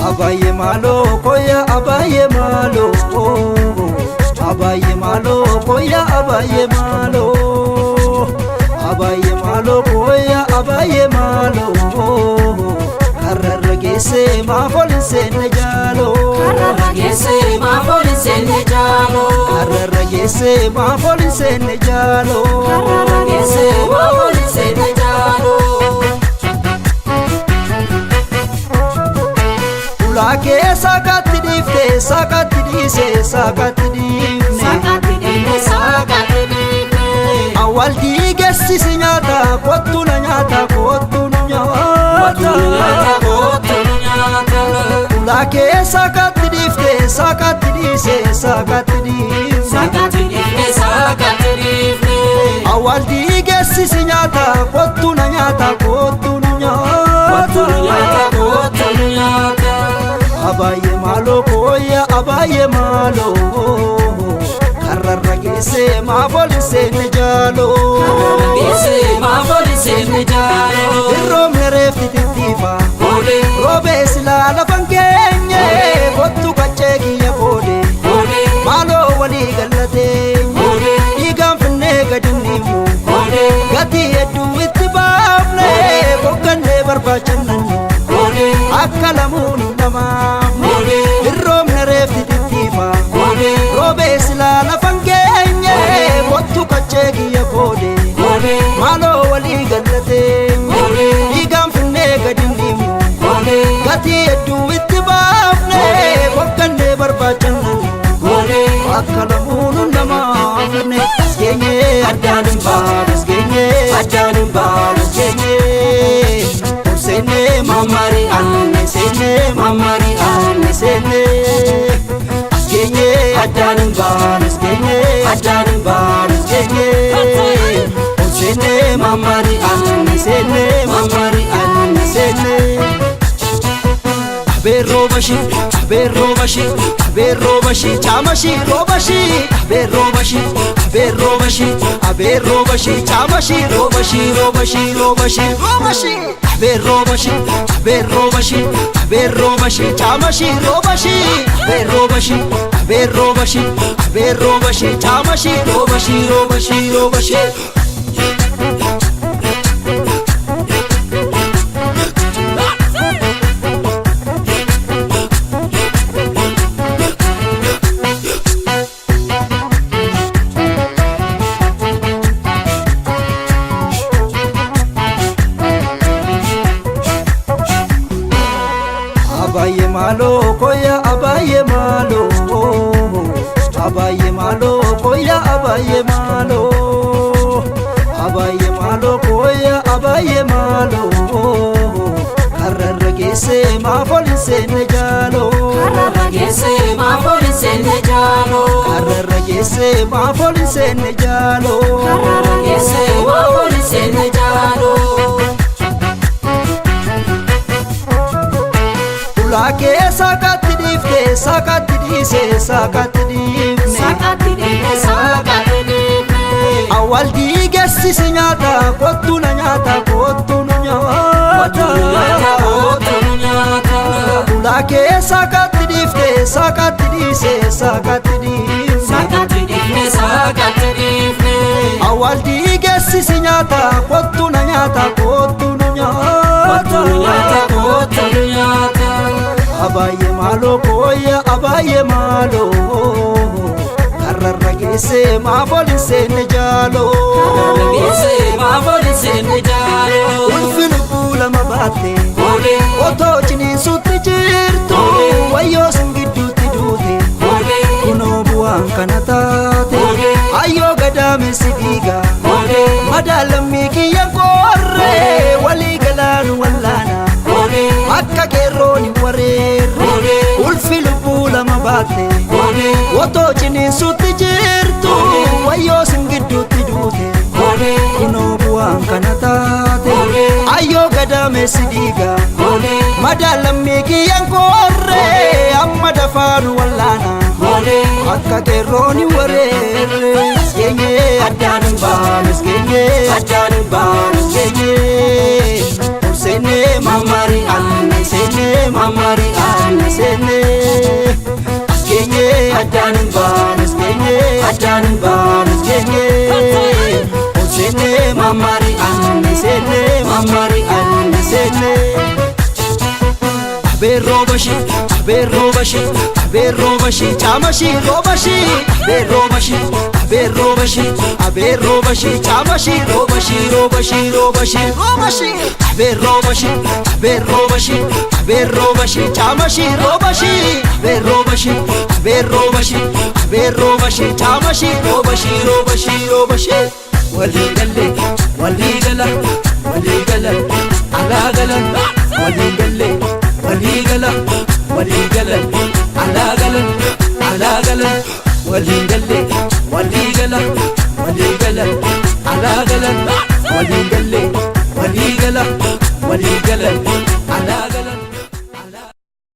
Abaye malo koya abaye malo, abaye malo koya abaye malo, abaye malo koya abaye malo. Kararagese mafolise nejalo, Kararagese mafolise nejalo, kararagese mafolise nejalo, Kararagese mafolise nejalo. Ulake sakati difte sakati dise sakati difne, Sakati difne sakati difne. awal digesi sinyata kotu na nyata kotu na Kotu nyata kotu nyata. Ulake sakati difte sakati dise sakati difne, Sakati difne sakati difne. awal digesi sinyata kotu na nyata kotu na Kotu nyata kotu nyata. Abaye malo koya abaye malo, kararagese mafolise nejalo, Kararagese mafolise nejalo. irrom nerefti titifa Ole robe sila lafan kenye kottu kachegi ya kode ole malo wali galate ole igam finne gadinimu ole gati edu ittibafne bokkanne barbachannan ole akkalamun nama ole irrom nerefti titifa ole robe sila lafan kenye kottu kachegi ya kode ole malo wali galate ole igam finne gadinimu ole gati edu ittibafne bokkanne barbachannan ole akkalamun nama afne genye addanin baas genye Ajanin balas genye sene mamari anne sene mamari anne sene genye addanin baas genye Ajanin balas genye sene mamari anne sene mamari anne sene Aberobashi, aberobashi, aberobashi, chamashi, robashi, aberobashi, aberobashi, aberobashi, chamashi, robashi, robashi, robashi, robashi, aberobashi, aberobashi, aberobashi, chamashi, robashi, aberobashi, aberobashi, aberobashi, chamashi, robashi, robashi, robashi. Abaye malo koya abaye malo, abaye malo koya abaye malo, abaye malo koya abaye malo. Kararagese mafolise nejalo, Kararagese mafolise nejalo, kararagese mafolise nejalo, Kararagese mafolise nejalo. Ulake sakati difte sakati dise sakati difne, Sakati difne sakati difne. awal digesi sinyata kotu na nyata kotu na Kotu nyata kotu nyata. Ulake sakati difte sakati dise sakati difne, Sakati difne sakati difne. awal digesi sinyata kotu na nyata kotu na Kotu nyata kotu nyata. Abaye malo koya abaye malo, kararagese mafolise nejalo, Kararagese mafolise nejalo. ulfinu bula mabate Ole oto chini sutti jirtu wayyo singidduutti duute ole kunoo bu'aan kana taate ayyoo gadaame sidiiga ole madaalamii kiyya korre walii galaanu wallaana ole akka qeerrooni wareerre ulfi lubbuu lama baatte ole otoo ciniinsutti jirtu wayyoo singidduutti duute ole kunoo Madame Sidiga Hole Madame Miki Yankore Amma dafanu wallana Hole Akka keroni warere Skenye Addanun banis kenye Addanun banis kenye Sene mamari anne sene mamari anne sene Skenye Addanun banis kenye Addanun banis kenye Sene mamari anne sene mamari anne sene Abe robashi, abe robashi, abe robashi, chamashi robashi, abe robashi, abe robashi, abe robashi, chamashi robashi, robashi, robashi, robashi, abe robashi, abe robashi, abe robashi, chamashi robashi, abe robashi, abe robashi, abe robashi, chamashi robashi, robashi, robashi. Wali galle, wali gala, wali gala, ala gala, wali galle. Wali gala, ala gala, ala gala. Wali galle, wali gala, ala gala. Wali galle, wali gala, ala gala.